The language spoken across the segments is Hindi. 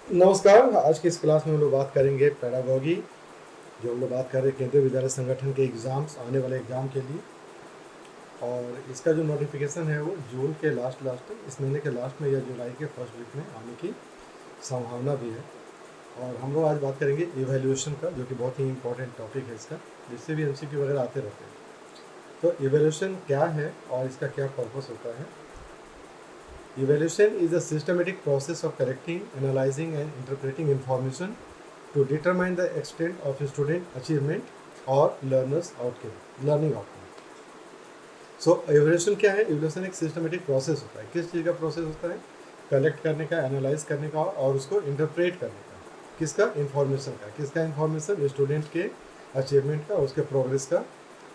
नमस्कार। आज की इस क्लास में हम लोग बात करेंगे पैडागॉजी। जो हम लोग बात कर रहे हैं केंद्रीय विद्यालय संगठन के एग्ज़ाम्स, आने वाले एग्ज़ाम के लिए। और इसका जो नोटिफिकेशन है वो जून के लास्ट इस महीने के लास्ट में या जुलाई के फर्स्ट वीक में आने की संभावना भी है। और हम लोग आज बात करेंगे इवैल्यूएशन का, जो कि बहुत ही इंपॉर्टेंट टॉपिक है इसका, जिससे भी एमसीक्यू वगैरह आते रहते हैं। तो इवैल्यूएशन क्या है और इसका क्या पर्पस होता है। Evaluation is a systematic process of collecting, analyzing and interpreting information to determine the extent of student achievement or learning outcome. So evaluation क्या है? Evaluation एक systematic process होता है। किस चीज़ का प्रोसेस होता है? कलेक्ट करने का, एनालाइज करने का और उसको इंटरप्रेट करने का। किसका? इन्फॉर्मेशन का। किसका इन्फॉर्मेशन? स्टूडेंट के अचीवमेंट का, उसके प्रोग्रेस का।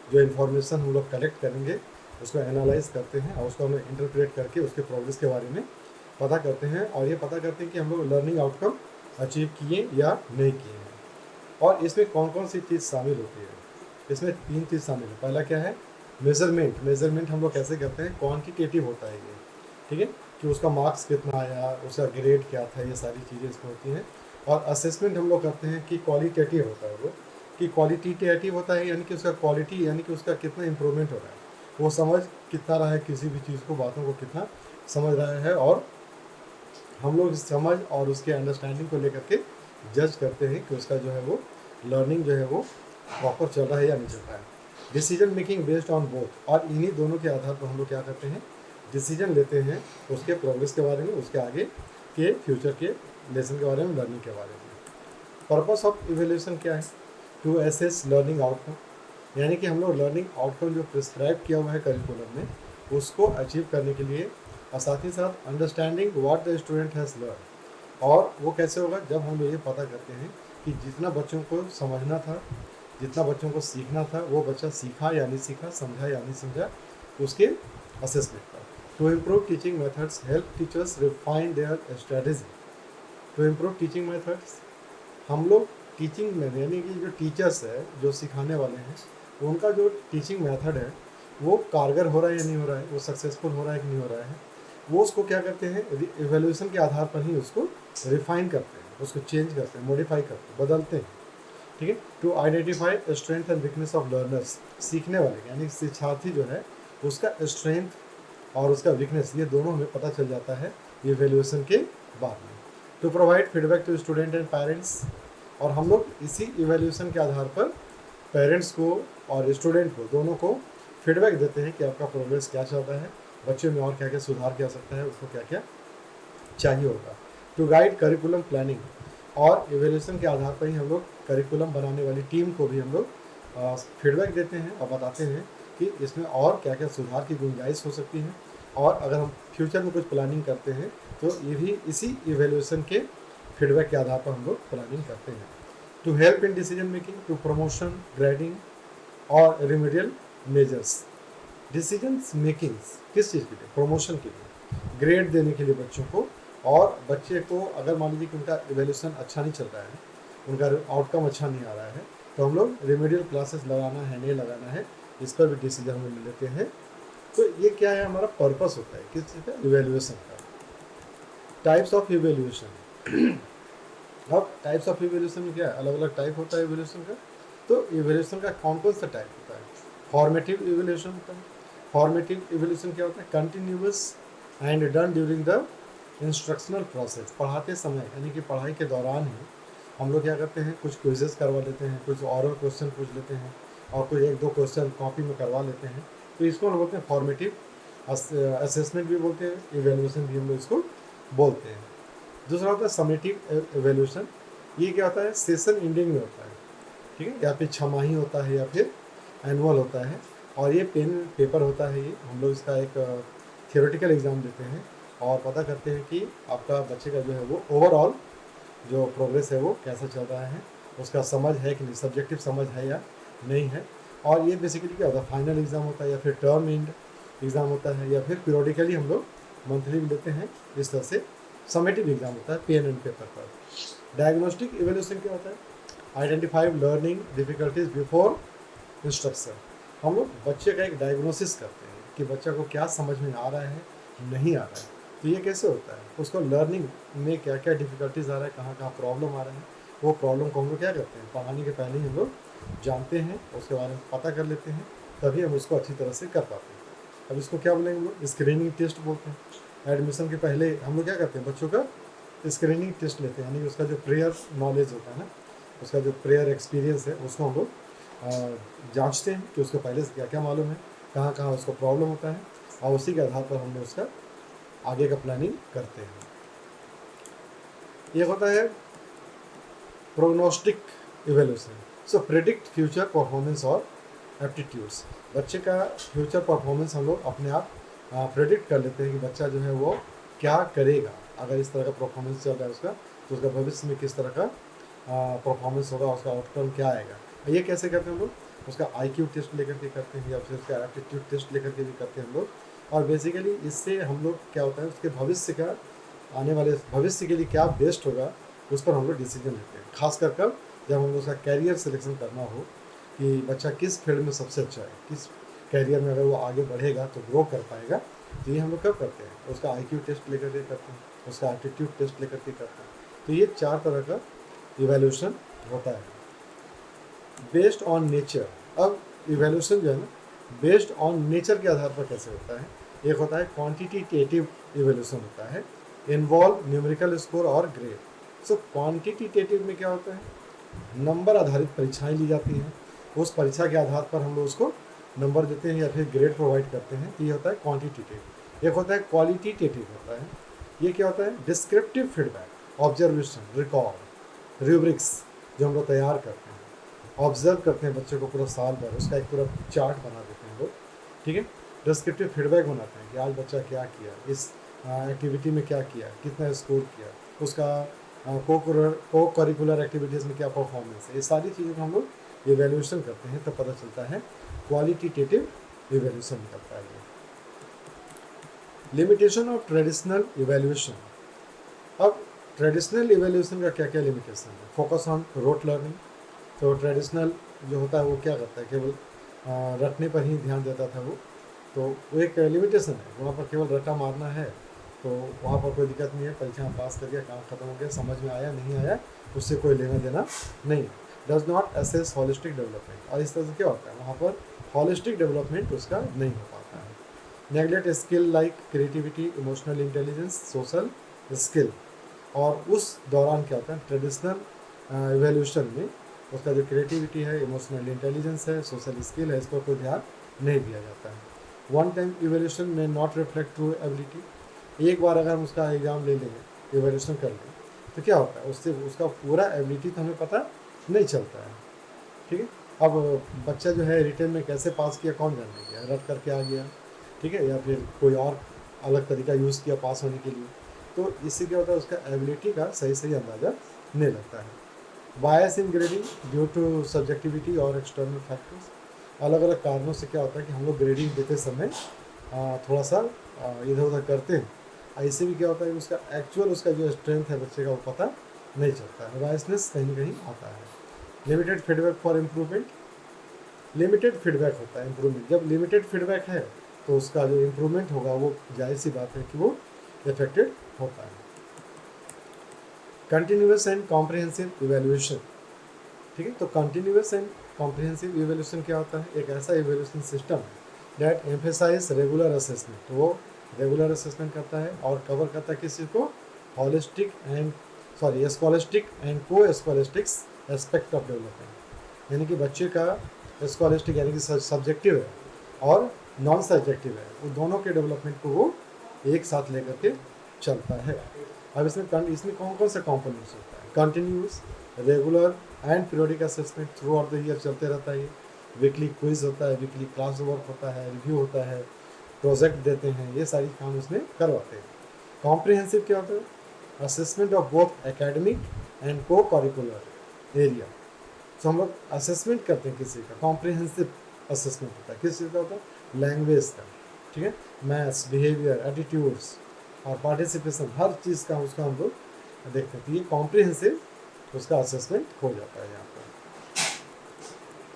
जो इन्फॉर्मेशन हम लोग कलेक्ट करेंगे उसको एनालाइज करते हैं और उसको हम इंटरप्रेट करके उसके प्रोग्रेस के बारे में पता करते हैं। और ये पता करते हैं कि हम लोग लर्निंग आउटकम अचीव किए या नहीं किए हैं। और इसमें कौन कौन सी चीज़ शामिल होती है? इसमें 3 चीज़ शामिल है। पहला क्या है? मेज़रमेंट। मेज़रमेंट हम लोग कैसे करते हैं? क्वांटिटेटिव होता है ये, ठीक है, कि उसका मार्क्स कितना आया, उसका ग्रेड क्या था, ये सारी चीज़ें इसमें होती हैं। और असेसमेंट हम लोग करते हैं कि क्वालिटेटिव होता है वो, कि क्वालिटेटिव होता है यानी कि उसका क्वालिटी, यानी कि उसका कितना इम्प्रूवमेंट हो रहा है, वो समझ कितना रहा है, किसी भी चीज़ को, बातों को कितना समझ रहा है। और हम लोग इस समझ और उसके अंडरस्टैंडिंग को लेकर के जज करते हैं कि उसका जो है वो लर्निंग जो है वो प्रॉपर चल रहा है या नहीं चल रहा है। Decision making based on both. और इन्हीं दोनों के आधार पर हम लोग क्या करते हैं? डिसीजन लेते हैं उसके प्रोग्रेस के बारे में, उसके आगे के फ्यूचर के लेसन के बारे में, लर्निंग के बारे में। पर्पस ऑफ इवेल्यूशन क्या है? टू एसेस लर्निंग आउटकम, यानी कि हम लोग लर्निंग आउटकम जो प्रिस्क्राइब किया हुआ है करिकुलम में, उसको अचीव करने के लिए। और साथ ही साथ understanding what the student has learn. और वो कैसे होगा? जब हम लोग ये पता करते हैं कि जितना बच्चों को समझना था, जितना बच्चों को सीखना था, वो बच्चा सीखा या नहीं सीखा, समझा या नहीं समझा, उसके असेसमेंट पर। To improve teaching methods help teachers refine their strategy. To improve teaching methods, हम लोग टीचिंग में, यानी कि जो टीचर्स है, जो सिखाने वाले हैं, उनका जो टीचिंग मेथड है वो कारगर हो रहा है या नहीं हो रहा है, वो सक्सेसफुल हो रहा है कि नहीं हो रहा है, वो उसको क्या करते हैं? इवैल्यूएशन के आधार पर ही उसको रिफाइन करते हैं, उसको चेंज करते हैं, मॉडिफाई करते हैं, बदलते हैं, ठीक है। To identify strength and weakness of learners, सीखने वाले यानी शिक्षार्थी जो है उसका स्ट्रेंथ और उसका वीकनेस, ये दोनों हमें पता चल जाता है इवैल्यूएशन के बाद में। To provide feedback to student and parents, और हम लोग इसी इवैल्यूएशन के आधार पर पेरेंट्स को और स्टूडेंट को, दोनों को फीडबैक देते हैं कि आपका प्रोग्रेस क्या चल रहा है, बच्चे में और क्या क्या सुधार किया सकता है, उसको क्या क्या चाहिए होगा। टू गाइड करिकुलम प्लानिंग, और इवैल्यूएशन के आधार पर ही हम लोग करिकुलम बनाने वाली टीम को भी हम लोग फीडबैक देते हैं और बताते हैं कि इसमें और क्या क्या सुधार की गुंजाइश हो सकती है। और अगर हम फ्यूचर में कुछ प्लानिंग करते हैं तो ये भी इसी इवैल्यूएशन के फीडबैक के आधार पर हम लोग प्लानिंग करते हैं। To help in decision making, to promotion, grading और रेमेडियल मेजर्स। डिसीजन मेकिंग किस चीज़ के लिए? प्रमोशन के लिए, ग्रेड देने के लिए बच्चों को। और बच्चे को अगर मान लीजिए कि उनका इवैल्यूएशन अच्छा नहीं चल रहा है, उनका आउटकम अच्छा नहीं आ रहा है, तो हम लोग रेमेडियल क्लासेस लगाना है नहीं लगाना है, इस पर भी डिसीजन हम ले लेते हैं। तो ये क्या है? हमारा पर्पस होता है किस चीज़ का? इवैल्यूएशन का। Types of evaluation. अब टाइप्स ऑफ इवैल्यूएशन में क्या है? अलग अलग टाइप होता है इवैल्यूएशन का। तो इवैल्यूएशन का कौन कौन सा टाइप होता है? फॉर्मेटिव इवैल्यूएशन होता है। फॉर्मेटिव इवैल्यूएशन क्या होता है? Continuous and done during the instructional process, पढ़ाते समय यानी कि पढ़ाई के दौरान ही हम लोग क्या करते हैं? कुछ क्विजेस करवा लेते हैं, कुछ ऑरल क्वेश्चन पूछ लेते हैं और कुछ 1-2 क्वेश्चन कॉपी में करवा लेते हैं। तो इसको हम बोलते हैं फॉर्मेटिव असेसमेंट भी बोलते हैं, इवैल्यूएशन भी हम लोग इसको बोलते हैं। दूसरा होता है समेटिव इवैल्यूएशन। ये क्या होता है? सेशन एंडिंग में होता है, ठीक है, या फिर छमाही होता है या फिर एनुअल होता है। और ये पेन पेपर होता है, ये हम लोग इसका एक थियोरेटिकल एग्ज़ाम देते हैं और पता करते हैं कि आपका बच्चे का जो है वो ओवरऑल जो प्रोग्रेस है वो कैसा चल रहा है, उसका समझ है कि नहीं, सब्जेक्टिव समझ है या नहीं है। और ये बेसिकली क्या होता है? फाइनल एग्ज़ाम होता है या फिर टर्म एंड एग्ज़ाम होता है या फिर पीरियडिकली हम लोग मंथली भी लेते हैं। इस तरह से समेटिव एग्ज़ाम होता है पेन एंड पेपर पर। डायग्नोस्टिक इवैल्यूएशन क्या होता है? Identify learning difficulties before instruction. हम लोग बच्चे का एक डायग्नोसिस करते हैं कि बच्चा को क्या समझ में आ रहा है, नहीं आ रहा है, तो ये कैसे होता है, उसको लर्निंग में क्या क्या डिफ़िकल्टीज आ रहा है, कहाँ कहाँ प्रॉब्लम आ रहे हैं, वो प्रॉब्लम को हम लोग क्या करते हैं, पढ़ाने के पहले ही हम लोग जानते हैं, उसके बारे में पता कर लेते हैं, तभी हम उसको अच्छी तरह से कर पाते हैं। अब इसको क्या बोलेंगे हम लोग, स्क्रीनिंग टेस्ट बोलते हैं। एडमिशन के पहले हम लोग क्या करते हैं, बच्चों का स्क्रीनिंग टेस्ट लेते हैं, यानी कि उसका जो प्रेयर नॉलेज होता है ना, उसका जो प्रेयर एक्सपीरियंस है, उसको हम लोग जांचते हैं कि उसको पहले से क्या क्या मालूम है, कहाँ कहाँ उसको प्रॉब्लम होता है, और उसी के आधार पर हम लोग उसका आगे का प्लानिंग करते हैं। ये होता है प्रोग्नोस्टिक इवेल्यूशन। सो प्रेडिक्ट फ्यूचर परफॉर्मेंस और एप्टीट्यूड्स। बच्चे का फ्यूचर परफॉर्मेंस हम लोग अपने आप प्रेडिक्ट कर लेते हैं कि बच्चा जो है वो क्या करेगा, अगर इस तरह का परफॉर्मेंस चल रहा है उसका, तो उसका भविष्य में किस तरह का परफॉर्मेंस होगा, उसका आउटकम क्या आएगा। ये कैसे करते हैं हम लोग, उसका IQ टेस्ट लेकर के करते हैं, या फिर उसका एप्टीट्यूड टेस्ट लेकर के भी करते हैं हम लोग। और बेसिकली इससे हम लोग क्या होता है, उसके भविष्य का, आने वाले भविष्य के लिए क्या बेस्ट होगा, उस पर हम लोग डिसीजन लेते हैं। खास कर जब हम लोग उसका कैरियर सिलेक्शन करना हो कि बच्चा किस फील्ड में सबसे अच्छा है, किस कैरियर में अगर वो आगे बढ़ेगा तो ग्रो कर पाएगा, तो ये हम लोग कब करते हैं, उसका IQ टेस्ट लेकर के करते हैं, उसका एप्टीट्यूड टेस्ट लेकर के करते हैं। तो ये 4 तरह का इवैल्यूएशन होता है बेस्ड ऑन नेचर। अब इवैल्यूएशन जो है ना, बेस्ड ऑन नेचर के आधार पर कैसे होता है, एक होता है क्वांटिटेटिव इवैल्यूएशन होता है, इन्वॉल्व न्यूमेरिकल स्कोर और ग्रेड। सो क्वांटिटेटिव में क्या होता है, नंबर आधारित परीक्षाएं ली जाती हैं, उस परीक्षा के आधार पर हम लोग उसको नंबर देते हैं या फिर ग्रेड प्रोवाइड करते हैं, तो ये होता है क्वांटिटेटिव। एक होता है क्वालिटेटिव होता है, ये क्या होता है, descriptive feedback, observation, record, rubrics जो हम लोग तैयार करते हैं, ऑब्जर्व करते हैं बच्चे को पूरा साल भर, उसका एक पूरा चार्ट बना देते हैं लोग, ठीक है। डिस्क्रिप्टिव फीडबैक बनाते हैं कि आज बच्चा क्या किया, इस एक्टिविटी में क्या किया, कितना स्कोर किया, उसका को करिकुलर एक्टिविटीज़ में क्या परफॉर्मेंस है, ये सारी चीज़ों को हम लोग इवैल्यूएशन करते हैं, तब पता चलता है क्वालिटेटिव इवैल्यूएशन निकलता है। Limitation of traditional evaluation. अब ट्रेडिशनल इवैल्यूएशन का क्या क्या लिमिटेशन है, फोकस ऑन रोट लर्निंग। तो ट्रेडिशनल जो होता है वो क्या करता है, केवल रटने पर ही ध्यान देता था तो वो एक लिमिटेशन है, वहाँ पर केवल रटा मारना है, तो वहाँ पर कोई दिक्कत नहीं है, परीक्षा में पास कर गया, काम खत्म हो गया, समझ में आया नहीं आया उससे कोई लेना देना नहीं। Does not assess holistic development, और इस तरह से क्या होता है, वहाँ पर हॉलिस्टिक डेवलपमेंट उसका नहीं हो पाता है। Neglect skill like creativity, emotional intelligence, social skill. और उस दौरान क्या होता है, ट्रेडिशनल इवैल्यूएशन में उसका जो क्रिएटिविटी है, इमोशनल इंटेलिजेंस है, सोशल स्किल है, इस पर कोई ध्यान नहीं दिया जाता है। वन टाइम इवैल्यूएशन में नॉट रिफ्लेक्ट ट्रू एबिलिटी। एक बार अगर हम उसका एग्ज़ाम ले लेंगे, इवैल्यूएशन कर लेंगे, तो क्या होता है, उससे उसका पूरा एबिलिटी तो हमें पता नहीं चलता है, ठीक है। अब बच्चा जो है रिटर्न में कैसे पास किया कौन जानने गया, रट करके आ गया, ठीक है, या फिर कोई और अलग तरीका यूज़ किया पास होने के लिए, तो इससे क्या होता है, उसका एबिलिटी का सही सही अंदाज़ा नहीं लगता है। बायस इन ग्रेडिंग ड्यू टू सब्जेक्टिविटी और एक्सटर्नल फैक्टर्स। अलग अलग कारणों से क्या होता है कि हम लोग ग्रेडिंग देते समय थोड़ा सा इधर उधर करते हैं, ऐसे भी क्या होता है कि उसका एक्चुअल उसका जो स्ट्रेंथ है बच्चे का वो पता नहीं चलता है, बायसनेस कहीं ना कहीं आता है। Limited feedback for improvement. Limited feedback होता है इम्प्रूवमेंट, जब लिमिटेड फीडबैक है तो उसका जो इम्प्रूवमेंट होगा वो जाहिर सी बात है कि वो इफेक्टेड होता है। कंटिन्यूस एंड कॉम्प्रिहेंसिव इवैल्यूएशन, ठीक है। तो कंटिन्यूस एंड कॉम्प्रिहेंसिव इवैल्यूएशन क्या होता है, एक ऐसा evaluation system that emphasize regular assessment, तो वो रेगुलर असेसमेंट करता है और कवर करता है किसी को, हॉलिस्टिक एंड स्कॉलिस्टिक एंड को स्कॉलिस्टिक्स एस्पेक्ट ऑफ डेवलपमेंट, यानी कि बच्चे का स्कॉलिस्टिक यानी कि सब्जेक्टिव है और नॉन सब्जेक्टिव है, वो दोनों के डेवलपमेंट को वो एक साथ लेकर के चलता है। अब इसमें कौन कौन सा कॉम्पोनेंट्स होता है, continuous, regular and periodic assessment through out the year चलते रहता है। वीकली क्विज होता है, वीकली क्लास वर्क होता है, रिव्यू होता है, प्रोजेक्ट देते हैं, ये सारी काम इसमें करवाते हैं। कॉम्प्रिहेंसिव क्या होता है, assessment of both academic and को करिकुलर एरिया। तो हम लोग असेसमेंट करते हैं किसी का, कॉम्प्रिहेंसिव असेसमेंट होता है, किस चीज़ का होता है, लैंग्वेज का, ठीक है, मैथ्स, बिहेवियर, एटीट्यूड्स और पार्टिसिपेशन, हर चीज़ का उसका हम लोग देखते हैं। तो ये कॉम्प्रिहेंसिव उसका असेसमेंट हो जाता है यहाँ पर।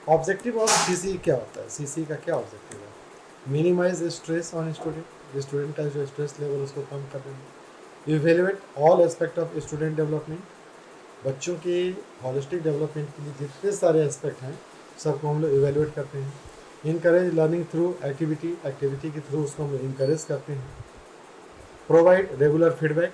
ऑब्जेक्टिव ऑफ CCE क्या होता है, CCE का क्या ऑब्जेक्टिव है, minimize stress on student, student का जो स्ट्रेस लेवल उसको कम कर रहे हैं। Evaluate all aspect of student development, बच्चों के हॉलिस्टिक डेवलपमेंट के लिए जितने सारे एस्पेक्ट हैं सबको हम लोग इवेल्युएट करते हैं। Encourage learning through activity, activity के थ्रू उसको हम लोग इनकरेज करते हैं। Provide regular feedback,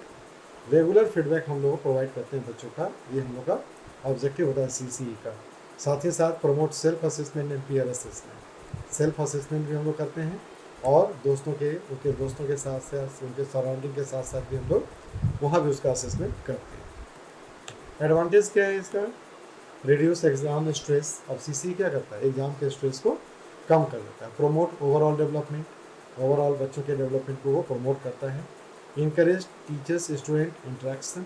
regular feedback हम लोग प्रोवाइड करते हैं बच्चों का, ये हम लोग का ऑब्जेक्टिव होता है CCE का। साथ ही साथ promote self assessment and peer assessment, self assessment भी हम लोग करते हैं और उनके दोस्तों के साथ साथ उनके सराउंडिंग के साथ साथ भी हम लोग वहाँ भी उसका असेसमेंट करते हैं। एडवांटेज क्या है इसका? Reduce exam stress. अब CCE क्या करता है? एग्जाम के स्ट्रेस को कम कर देता है। प्रोमोट ओवरऑल डेवलपमेंट, ओवरऑल बच्चों के डेवलपमेंट को वो प्रमोट करता है। Encourage teachers student interaction,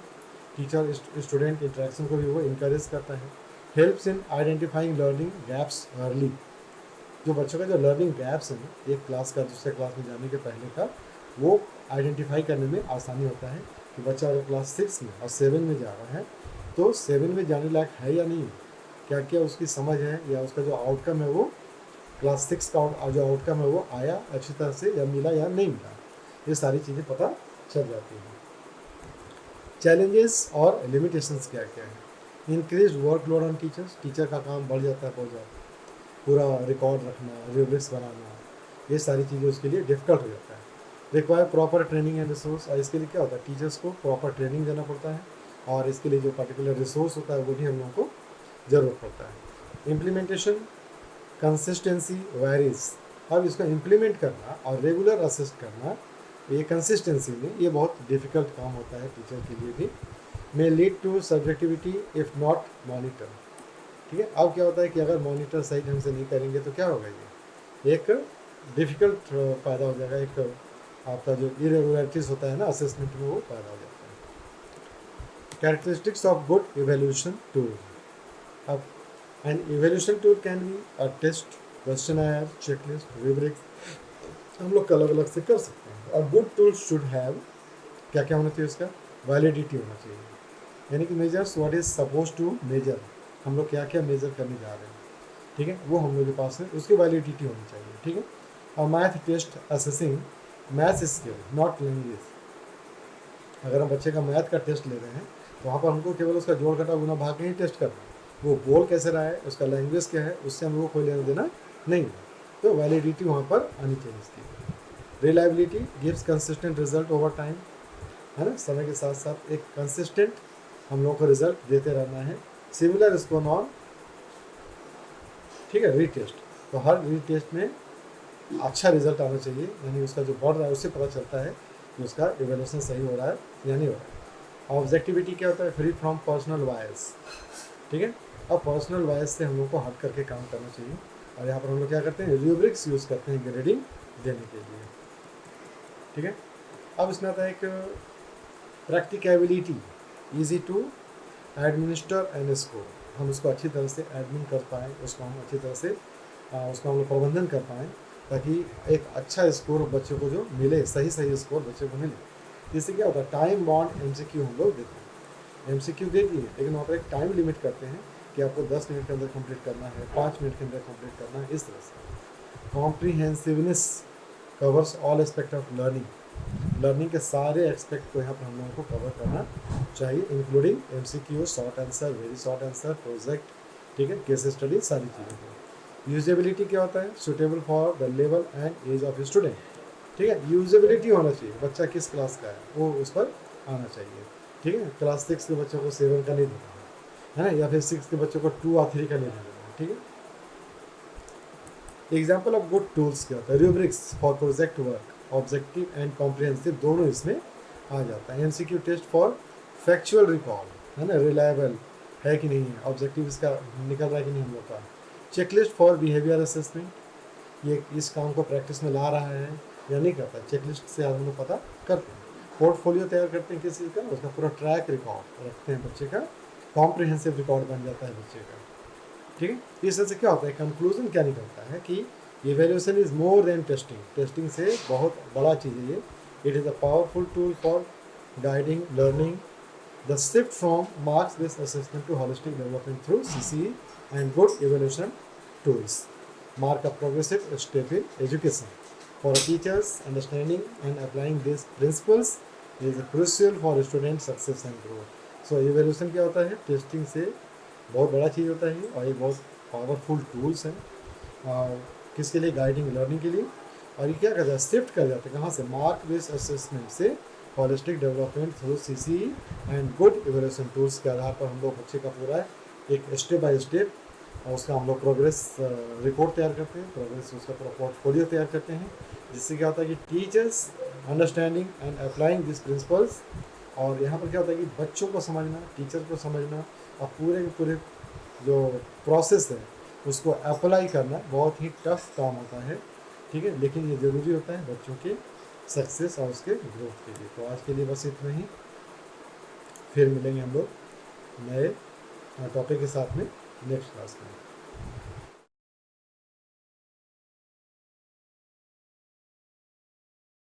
teacher student interaction को भी वो इनकरेज करता है। Helps in identifying learning gaps early, जो बच्चों का जो लर्निंग गैप्स है ना, एक क्लास का दूसरे क्लास में जाने के पहले का, वो आइडेंटिफाई करने में आसानी होता है कि बच्चा अगर क्लास 6 में और 7 में जा रहा है तो 7 में जाने लायक है या नहीं, क्या क्या उसकी समझ है, या उसका जो आउटकम है वो क्लास 6 का जो आउटकम है वो आया अच्छी तरह से या मिला या नहीं मिला, ये सारी चीज़ें पता चल जाती हैं। चैलेंजेस और लिमिटेशंस क्या क्या है? Increase workload on teachers, teacher का काम बढ़ जाता है बहुत ज़्यादा, पूरा रिकॉर्ड रखना, रिव्यूज बनाना, ये सारी चीज़ें उसके लिए डिफ़िकल्ट हो जाता है। Require proper training and resource, और इसके लिए क्या होता है? टीचर्स को प्रॉपर ट्रेनिंग देना पड़ता है और इसके लिए जो पर्टिकुलर रिसोर्स होता है वो भी हम लोगों को ज़रूरत पड़ता है। इम्प्लीमेंटेशन कंसिस्टेंसी वेरीज, अब इसको इम्प्लीमेंट करना और रेगुलर असिस्ट करना, ये कंसिस्टेंसी में ये बहुत डिफ़िकल्ट काम होता है टीचर के लिए भी। May lead to subjectivity if not monitor, ठीक है। अब क्या होता है कि अगर मॉनिटर सही ढंग से नहीं करेंगे तो क्या होगा? ये एक डिफ़िकल्ट पैदा हो जाएगा, एक आपका जो इरेगुलरिटीज़ होता है ना असेसमेंट में, वो पैदा हो जाता है। Characteristics of good evaluation tool, अब an evaluation tool can be a test, questionnaire, checklist, rubric, हम लोग अलग अलग से कर सकते हैं। और गुड टूल शुड हैव क्या क्या होना चाहिए? उसका वैलिडिटी होना चाहिए, यानी कि measures what is suppose to measure, हम लोग क्या क्या मेजर करने जा रहे हैं, ठीक है, वो हम लोग के पास है, उसकी वैलिडिटी होनी चाहिए, ठीक है। और math test assessing math skill not language, अगर हम बच्चे का मैथ का टेस्ट ले रहे हैं तो वहाँ पर हमको केवल उसका जोड़ घटा गुना भाग ही टेस्ट करना है, वो बोल कैसे रहा है, उसका लैंग्वेज क्या है, उससे हम लोग कोई लेना देना नहीं है। तो वैलिडिटी वहाँ पर आनी चाहिए इसकी। Reliability gives consistent result over time, है ना, समय के साथ साथ एक कंसिस्टेंट हम लोगों को रिजल्ट देते रहना है। सिमिलर इसको नॉन, ठीक है, रीटेस्ट, तो हर रीटेस्ट में अच्छा रिजल्ट आना चाहिए, यानी उसका जो बढ़ रहा है उससे पता चलता है कि उसका इवेल्यूशन सही हो रहा है या नहीं हो रहा है। ऑब्जेक्टिविटी क्या होता है? फ्री फ्रॉम पर्सनल बायस, ठीक है। अब पर्सनल बायस से हम लोग को हट करके काम करना चाहिए, और यहाँ पर हम लोग क्या करते हैं? रूब्रिक्स यूज़ करते हैं ग्रेडिंग देने के लिए, ठीक है। अब इसमें आता है एक practicability, easy to administer and score, हम उसको अच्छी तरह से एडमिन कर पाएँ, उसको हम अच्छी तरह से उसका हम लोग प्रबंधन कर पाएँ, ताकि एक अच्छा स्कोर बच्चों को जो मिले, सही स्कोर बच्चों को मिले। इससे क्या होता है? टाइम बॉन्ड MCQ हम लोग देते हैं, MCQ दे दिए, लेकिन वहाँ पर एक टाइम लिमिट करते हैं कि आपको 10 मिनट के अंदर कंप्लीट करना है, 5 मिनट के अंदर कंप्लीट करना है, इस तरह से। Comprehensiveness covers all aspect of learning, learning के सारे एस्पेक्ट को यहाँ पर हम लोगों को कवर करना चाहिए, including MCQ, short answer, very short answer, project, ठीक है, केस स्टडी, सारी चीज़ें को। यूजेबिलिटी क्या होता है? Suitable for the level and age of student, ठीक है, यूजेबिलिटी होना चाहिए, बच्चा किस क्लास का है वो उस पर आना चाहिए, ठीक है। क्लास 6 के बच्चों को 7 का नहीं देना है ना, या फिर 6 के बच्चों को 2 और 3 का नहीं देना है, ठीक है। एग्जाम्पल ऑफ गुड टूल्स क्या होता है? Rubrics for project work, objective and comprehensive दोनों इसमें आ जाता है। MCQ test for factual recall, है ना, रिलायबल है कि नहीं है, ऑब्जेक्टिव इसका निकल रहा है कि नहीं हम लोग का। चेकलिस्ट फॉर बिहेवियर असेसमेंट, ये इस काम को प्रैक्टिस में ला रहा है या नहीं करता, चेकलिस्ट से हम लोग पता करते हैं। पोर्टफोलियो तैयार करते हैं किसी का, उसका पूरा ट्रैक रिकॉर्ड रखते हैं बच्चे का, कॉम्प्रिहेंसिव रिकॉर्ड बन जाता है बच्चे का, ठीक है। इस तरह से क्या होता है? कंक्लूजन क्या निकलता है कि evaluation is more than testing, testing से बहुत बड़ा चीज़ है ये। It is a powerful tool for guiding learning, the shift from marks based assessment to holistic development through CCE and good evaluation tools mark a progressive step in education. For teachers, understanding and applying these principles is crucial for student success and growth. So evaluation क्या होता है, टेस्टिंग से बहुत बड़ा चीज़ होता है और ये बहुत पावरफुल टूल्स हैं किसके लिए, गाइडिंग लर्निंग के लिए। और ये क्या करता है, शिफ्ट कर जाता है कहाँ से, मार्क बेस्ड असेसमेंट से holistic development through CC and good evaluation tools के आधार पर हम लोग बच्चे का पूरा एक स्टेप बाय स्टेप और उसका हम लोग प्रोग्रेस रिपोर्ट तैयार करते हैं, प्रोग्रेस उसका पूरा पोर्टफोलियो तैयार करते हैं, जिससे क्या होता है कि teachers understanding and applying this principles. और यहाँ पर क्या होता है कि बच्चों को समझना, टीचर को समझना और पूरे के पूरे जो प्रोसेस है उसको अप्लाई करना बहुत ही टफ काम होता है, ठीक है, लेकिन ये ज़रूरी होता है बच्चों के सक्सेस और उसके ग्रोथ के लिए। तो आज के लिए बस इतना ही, फिर मिलेंगे हम लोग नए टॉपिक के साथ में नेक्स्ट क्लास में।